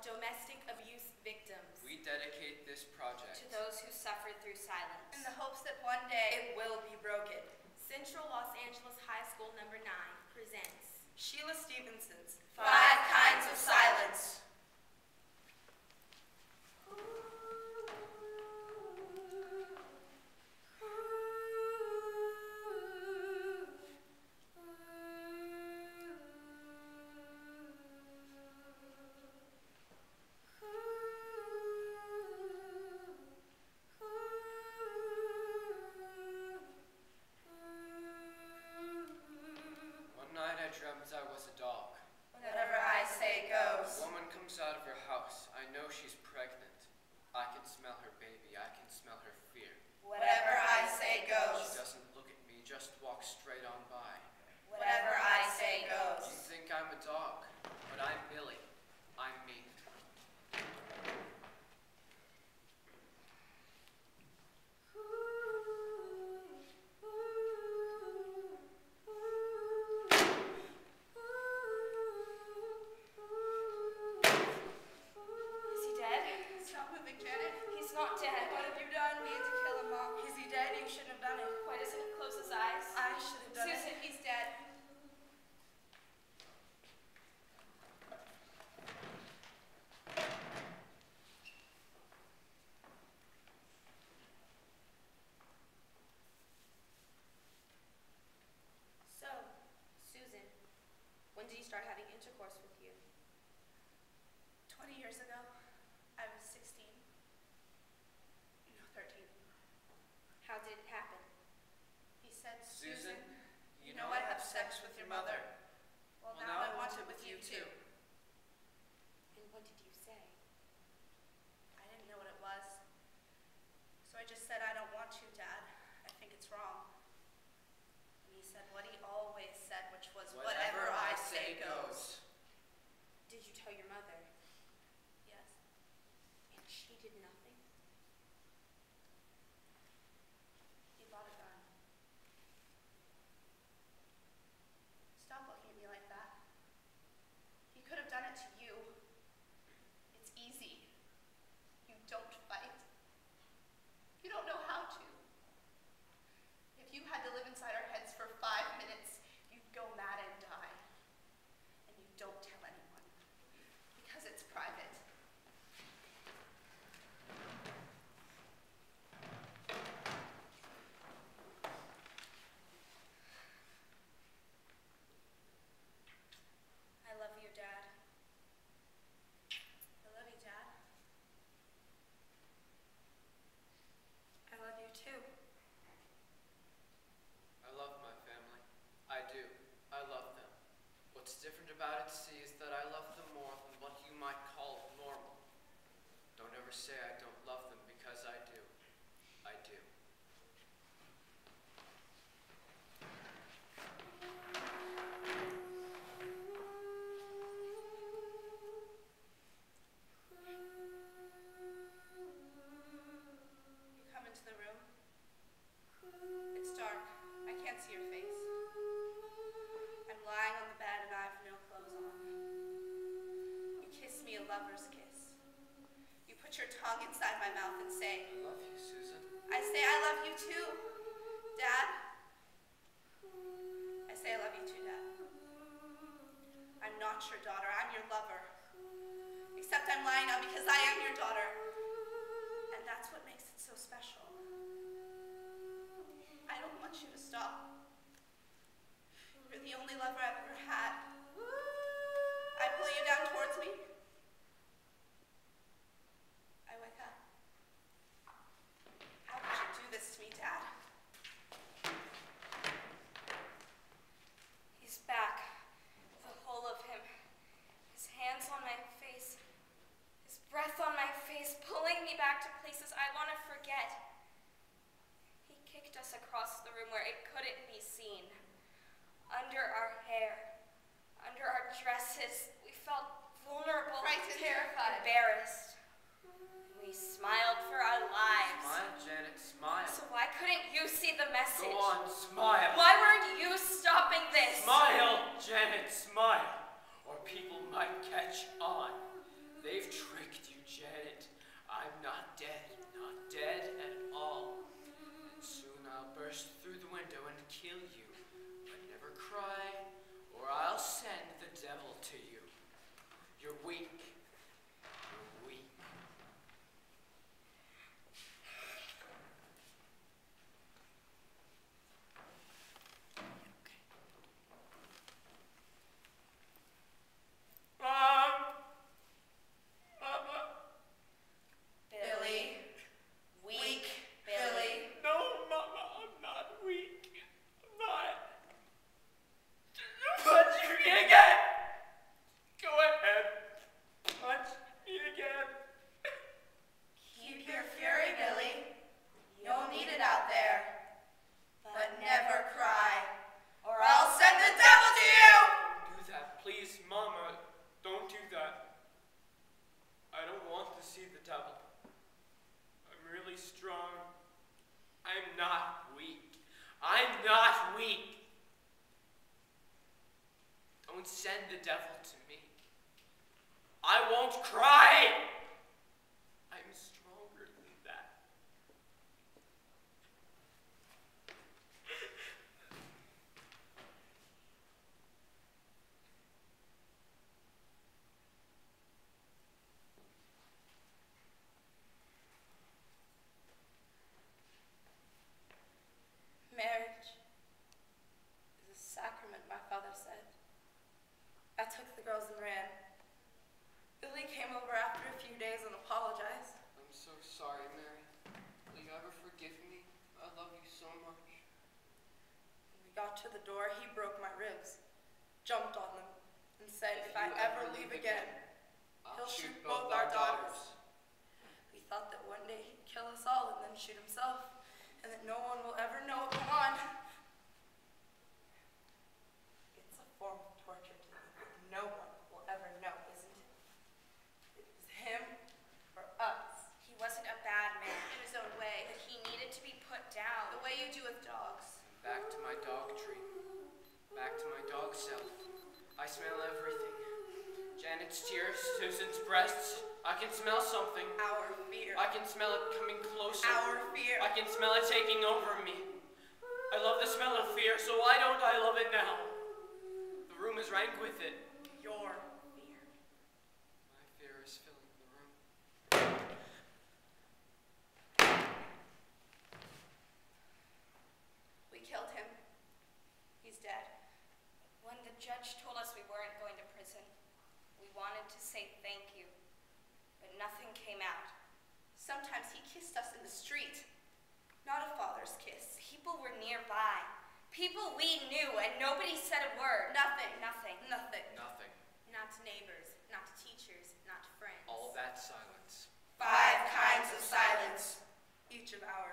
domestic abuse victims. We dedicate this project to those who suffered through silence, in the hopes that one day it will be broken. Central Los Angeles High School No. 9 presents Stepheson's 5 Kinds of Silence. I was a dog. Whatever I say goes. A woman comes out of her house. I know she's pregnant. I can smell her baby. I can smell her fear. Whatever I say goes. She doesn't look at me, just walks straight on by. Whatever I say goes. You think I'm a dog, but I'm Billy. I'm me. Start having intercourse with you? 20 years ago. I was 16. No, 13. How did it happen? He said, Susan, you know I have sex with your mother. Well, now I want it with you too. And what did you say? I didn't know what it was. So I just said, I don't want to, Dad. I think it's wrong. And he said what he always said, which was, whatever I say goes. Did you tell your mother? Yes. And she did nothing? He bought a gun. Stop looking at me like that. He could have done it to you. It's easy. You don't fight. You don't know how to. If you had to live inside our heads for 5 minutes, you'd go mad and die. And you don't tell anyone, because it's private. I love you, Dad. I love you, Dad. I love you too. I love my family. I do. I love them. What's different about it, see, is that I love them more than what you might call normal. Don't ever say I don't love them, because I do. I do. You come into the room. It's dark. I can't see your face. I'm lying on the bed and I have no clothes on. You kiss me a lover's kiss. You put your tongue inside my mouth and say, I love you, Susan. I say I love you too, Dad. I say I love you too, Dad. I'm not your daughter, I'm your lover. Except I'm lying now because I am your daughter. And that's what makes it so special. I don't want you to stop. You're the only lover I've ever had. I pull you down towards me. I wake up. How could you do this to me, Dad? He's back. The whole of him. His hands on my face. His breath on my face, pulling me back to places I want to forget. He kicked us across the room where it couldn't be seen. Under our hair, under our dresses, we felt vulnerable, Frightened, terrified, embarrassed. We smiled for our lives. Smile, Janet, smile. So why couldn't you see the message? Go on, smile. Why weren't you stopping this? Smile, Janet, smile. Or people might catch on. They've see the devil. I'm really strong. I'm not weak. I'm not weak. Don't send the devil to me. I won't cry. I'm stronger than that. Marriage is a sacrament, my father said. I took the girls and ran. Billy came over after a few days and apologized. I'm so sorry, Mary. Will you ever forgive me? I love you so much. When we got to the door, he broke my ribs, jumped on them, and said if I ever leave again, he'll shoot both our daughters. We thought that one day he'd kill us all and then shoot himself, and that no one will ever know. Come on. It's a form of torture to think that no one will ever know, isn't it? It was him or us. He wasn't a bad man in his own way, But he needed to be put down. the way you do with dogs. Back to my dog tree. Back to my dog cell. I smell everything. Janet's tears, Susan's breasts. I can smell something. Our fear. I can smell it coming closer. Our fear. I can smell it taking over me. I love the smell of fear, so why don't I love it now? The room is rank with it. Your fear. My fear is filling the room. We killed him. He's dead. When the judge told us we weren't going to prison, we wanted to say thank you, but nothing came out. Sometimes he kissed us in the street. Not a father's kiss. People were nearby. People we knew, and nobody said a word. Nothing. Nothing. Nothing. Nothing. Not neighbors, not teachers, not friends. All that silence. 5 kinds of silence. Each of ours.